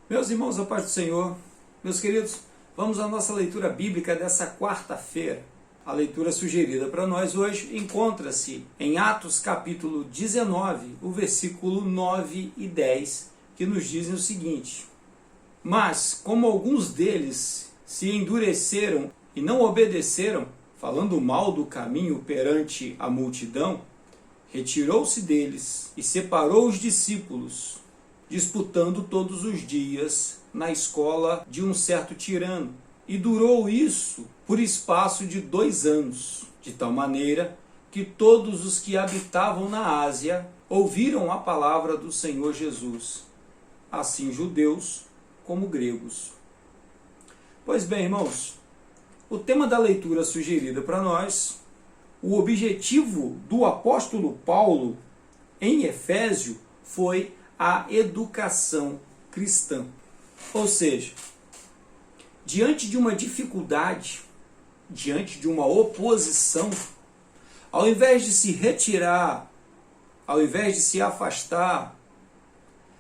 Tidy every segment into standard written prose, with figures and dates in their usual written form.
Meus irmãos, a paz do Senhor, meus queridos, vamos à nossa leitura bíblica dessa quarta-feira. A leitura sugerida para nós hoje encontra-se em Atos capítulo 19, o versículo 9 e 10, que nos dizem o seguinte: Mas, como alguns deles se endureceram e não obedeceram, falando mal do caminho perante a multidão, retirou-se deles e separou os discípulos, disputando todos os dias na escola de um certo tirano. E durou isso por espaço de 2 anos, de tal maneira que todos os que habitavam na Ásia ouviram a palavra do Senhor Jesus, assim judeus como gregos. Pois bem, irmãos, o tema da leitura sugerida para nós, o objetivo do apóstolo Paulo em Efésio foi a educação cristã. Ou seja, diante de uma dificuldade, diante de uma oposição, ao invés de se retirar, ao invés de se afastar,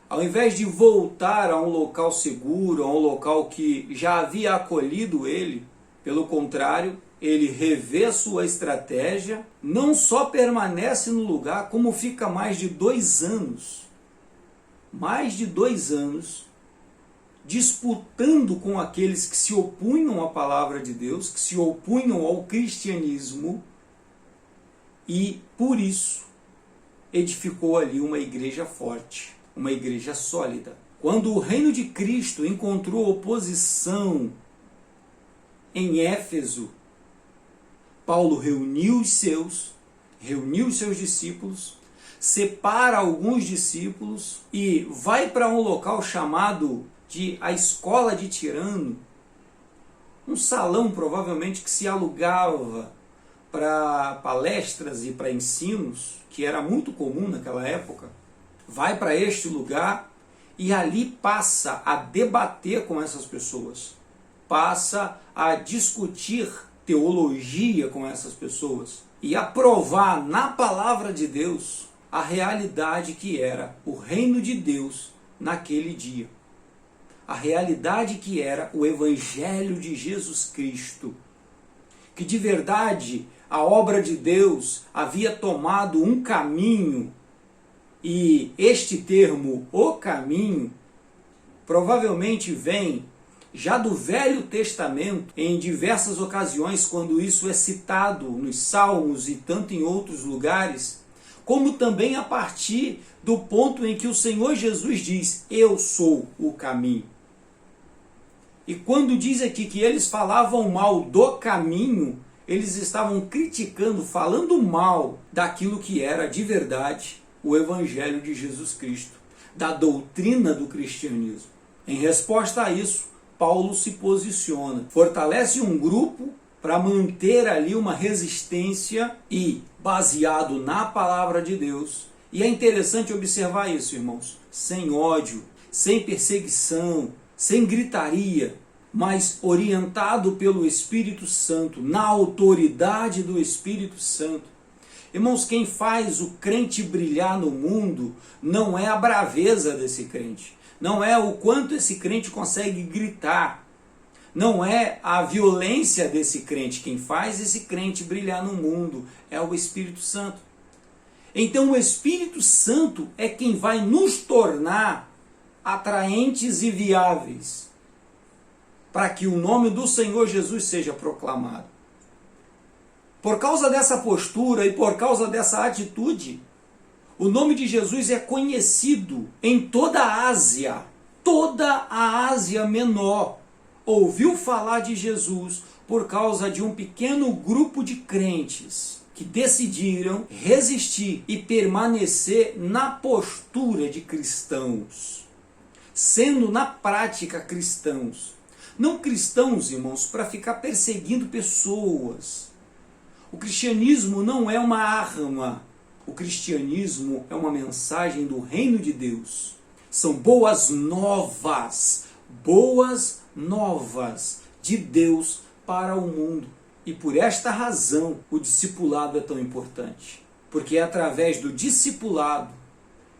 ao invés de voltar a um local seguro, a um local que já havia acolhido ele, pelo contrário, ele revê sua estratégia, não só permanece no lugar, como fica mais de 2 anos, disputando com aqueles que se opunham à palavra de Deus, que se opunham ao cristianismo, e por isso edificou ali uma igreja forte, uma igreja sólida. Quando o reino de Cristo encontrou oposição em Éfeso, Paulo reuniu os seus discípulos, separa alguns discípulos e vai para um local chamado de a escola de tirano, um salão provavelmente que se alugava para palestras e para ensinos, que era muito comum naquela época. Vai para este lugar e ali passa a debater com essas pessoas, passa a discutir teologia com essas pessoas e a provar na palavra de Deus a realidade que era o reino de Deus naquele dia. A realidade que era o Evangelho de Jesus Cristo. Que de verdade a obra de Deus havia tomado um caminho, e este termo, o caminho, provavelmente vem já do Velho Testamento, em diversas ocasiões, quando isso é citado nos Salmos e tanto em outros lugares, como também a partir do ponto em que o Senhor Jesus diz: eu sou o caminho. E quando diz aqui que eles falavam mal do caminho, eles estavam criticando, falando mal daquilo que era de verdade o Evangelho de Jesus Cristo, da doutrina do cristianismo. Em resposta a isso, Paulo se posiciona, fortalece um grupo para manter ali uma resistência e baseado na palavra de Deus. E é interessante observar isso, irmãos, sem ódio, sem perseguição, sem gritaria, mas orientado pelo Espírito Santo, na autoridade do Espírito Santo. Irmãos, quem faz o crente brilhar no mundo não é a braveza desse crente, não é o quanto esse crente consegue gritar, não é a violência desse crente. Quem faz esse crente brilhar no mundo é o Espírito Santo. Então o Espírito Santo é quem vai nos tornar atraentes e viáveis para que o nome do Senhor Jesus seja proclamado. Por causa dessa postura e por causa dessa atitude, o nome de Jesus é conhecido em toda a Ásia. Toda a Ásia Menor ouviu falar de Jesus por causa de um pequeno grupo de crentes que decidiram resistir e permanecer na postura de cristãos, sendo na prática cristãos. Não cristãos, irmãos, para ficar perseguindo pessoas. O cristianismo não é uma arma. O cristianismo é uma mensagem do reino de Deus. São boas novas de Deus para o mundo. E por esta razão o discipulado é tão importante. Porque é através do discipulado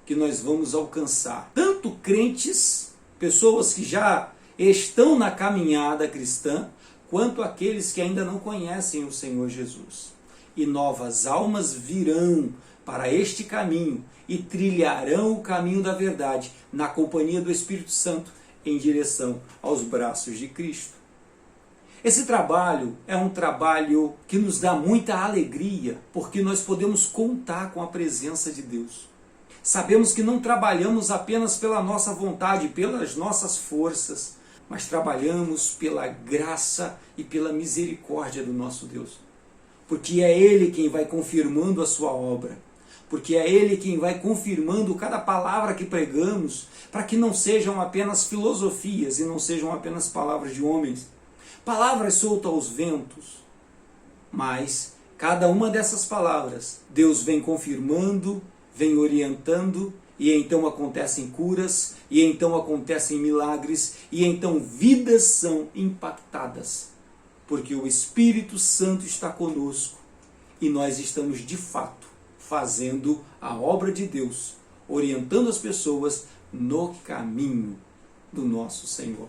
que nós vamos alcançar tanto crentes pessoas que já estão na caminhada cristã, quanto aqueles que ainda não conhecem o Senhor Jesus. E novas almas virão para este caminho e trilharão o caminho da verdade, na companhia do Espírito Santo, em direção aos braços de Cristo. Esse trabalho é um trabalho que nos dá muita alegria, porque nós podemos contar com a presença de Deus. Sabemos que não trabalhamos apenas pela nossa vontade, pelas nossas forças, mas trabalhamos pela graça e pela misericórdia do nosso Deus. Porque é Ele quem vai confirmando a sua obra. Porque é Ele quem vai confirmando cada palavra que pregamos, para que não sejam apenas filosofias e não sejam apenas palavras de homens, palavras soltas aos ventos. Mas cada uma dessas palavras, Deus vem confirmando, vem orientando, e então acontecem curas, e então acontecem milagres, e então vidas são impactadas, porque o Espírito Santo está conosco, e nós estamos de fato fazendo a obra de Deus, orientando as pessoas no caminho do nosso Senhor.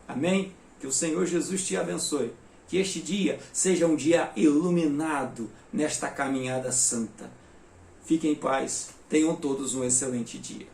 Amém? Que o Senhor Jesus te abençoe. Que este dia seja um dia iluminado nesta caminhada santa. Fiquem em paz. Tenham todos um excelente dia.